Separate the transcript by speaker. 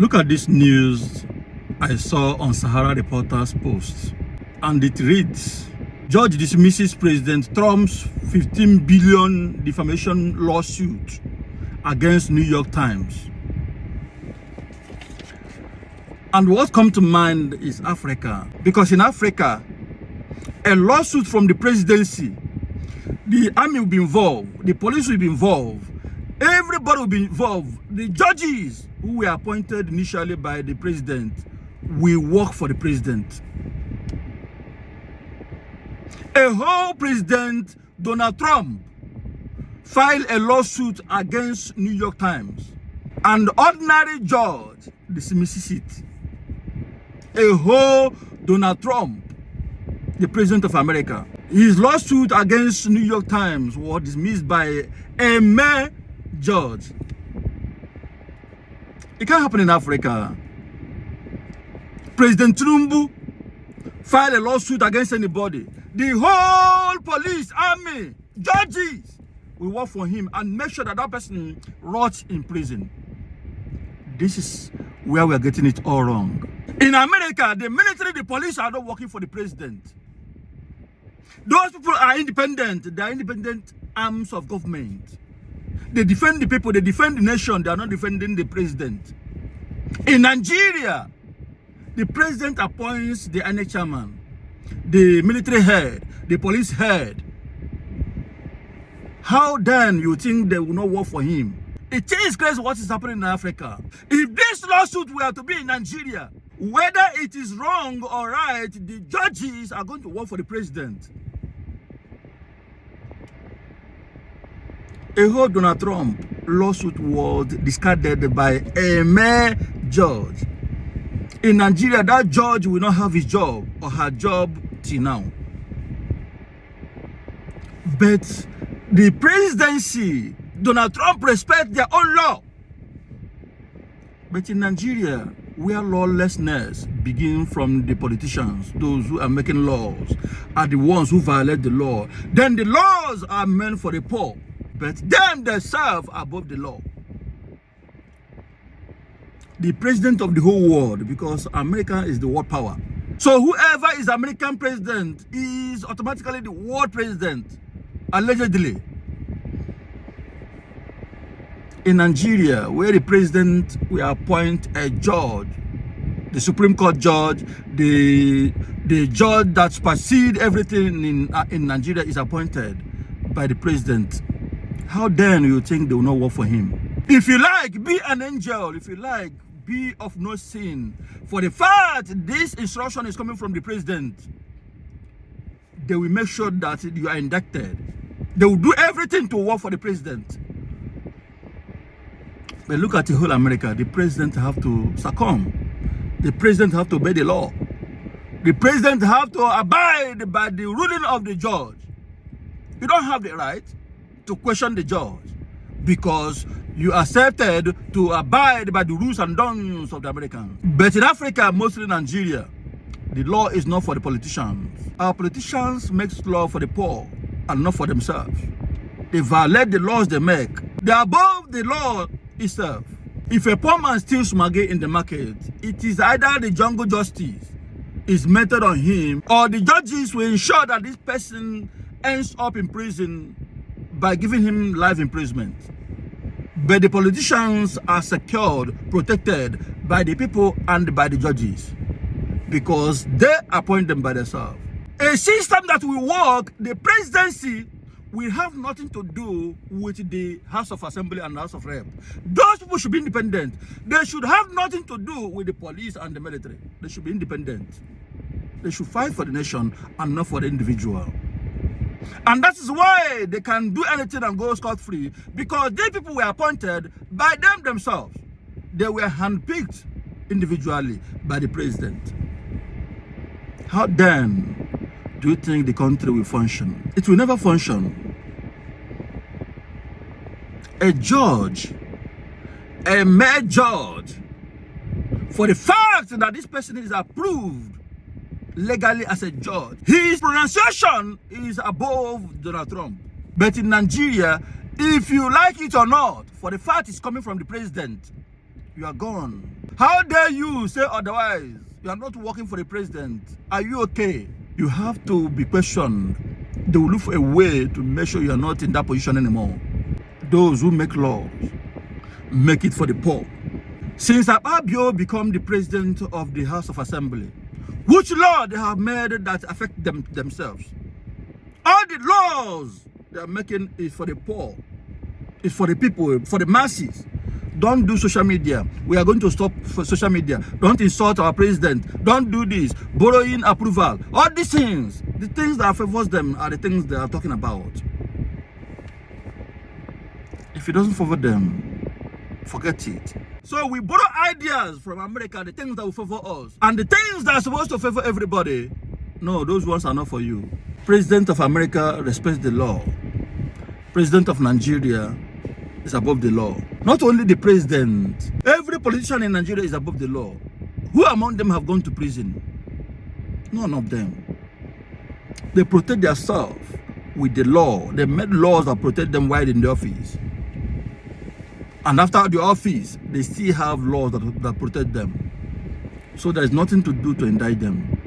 Speaker 1: Look at this news I saw on Sahara Reporters post, and it reads, Judge dismisses President Trump's $15 billion defamation lawsuit against New York Times. And what comes to mind is Africa, because in Africa, a lawsuit from the presidency, the army will be involved, the police will be involved, everybody will be involved. The judges who were appointed initially by the president will work for the president. A whole President Donald Trump filed a lawsuit against New York Times, and ordinary judge dismisses it. A whole Donald Trump, the president of America, his lawsuit against New York Times was dismissed by a mere judge. It can't happen in Africa. President Tinubu filed a lawsuit against anybody. The whole police, army, judges will work for him and make sure that that person rots in prison. This is where we are getting it all wrong. In America, the military, the police are not working for the president. Those people are independent. They are independent arms of government. They defend the people, they defend the nation. They are not defending the president. In Nigeria, the president appoints the INEC chairman, the military head, the police head. How then you think they will not work for him? It is crazy what is happening in Africa. If this lawsuit were to be in Nigeria, whether it is wrong or right, the judges are going to work for the president. A whole Donald Trump lawsuit was discarded by a mere judge. In Nigeria, that judge will not have his job or her job till now. But the presidency, Donald Trump respects their own law. But in Nigeria, where lawlessness begins from the politicians, those who are making laws, are the ones who violate the law, then the laws are meant for the poor, but them themselves above the law. The president of the whole world, because America is the world power. So whoever is American president is automatically the world president, allegedly. In Nigeria, where the president will appoint a judge, the Supreme Court judge, the judge that supersedes everything in Nigeria is appointed by the president. How then you think they will not work for him? If you like, be an angel. If you like, be of no sin. For the fact this instruction is coming from the president, they will make sure that you are inducted. They will do everything to work for the president. But look at the whole America. The president have to succumb. The president have to obey the law. The president have to abide by the ruling of the judge. You don't have the right to question the judge because you accepted to abide by the rules and dons of the Americans. But in Africa, mostly Nigeria, the law is not for the politicians. Our politicians make law for the poor and not for themselves. They violate the laws they make. They are above the law itself. If a poor man steals maggi in the market, it is either the jungle justice is meted on him, or the judges will ensure that this person ends up in prison by giving him life imprisonment. But the politicians are secured, protected by the people and by the judges because they appoint them by themselves. A system that will work, the presidency will have nothing to do with the House of Assembly and the House of Rep. Those people should be independent. They should have nothing to do with the police and the military. They should be independent. They should fight for the nation and not for the individual. And that is why they can do anything and go scot-free, because these people were appointed by them themselves. They were handpicked individually by the president. How then do you think the country will function? It will never function. A judge, a mere judge, for the fact that this person is approved legally as a judge, his pronunciation is above Donald Trump. But in Nigeria, if you like it or not, for the fact it's coming from the president, You are gone. How dare you say otherwise? You are not working for the president. Are you okay? You have to be questioned. They will look for a way to make sure you are not in that position anymore. Those who make laws, make it for the poor. Since Akpabio become the president of the House of Assembly, which law they have made that affect themselves? All the laws they are making is for the poor. It's for the people, for the masses. Don't do social media. We are going to stop for social media. Don't insult our president. Don't do this. Borrowing approval. All these things. The things that favors them are the things they are talking about. If it doesn't favor them, forget it. So we borrow ideas from America, the things that will favor us. And the things that are supposed to favor everybody, no, those ones are not for you. President of America respects the law. President of Nigeria is above the law. Not only the president, every politician in Nigeria is above the law. Who among them have gone to prison? None of them. They protect themselves with the law. They made laws that protect them while in the office. And after the office, they still have laws that protect them. So there is nothing to do to indict them.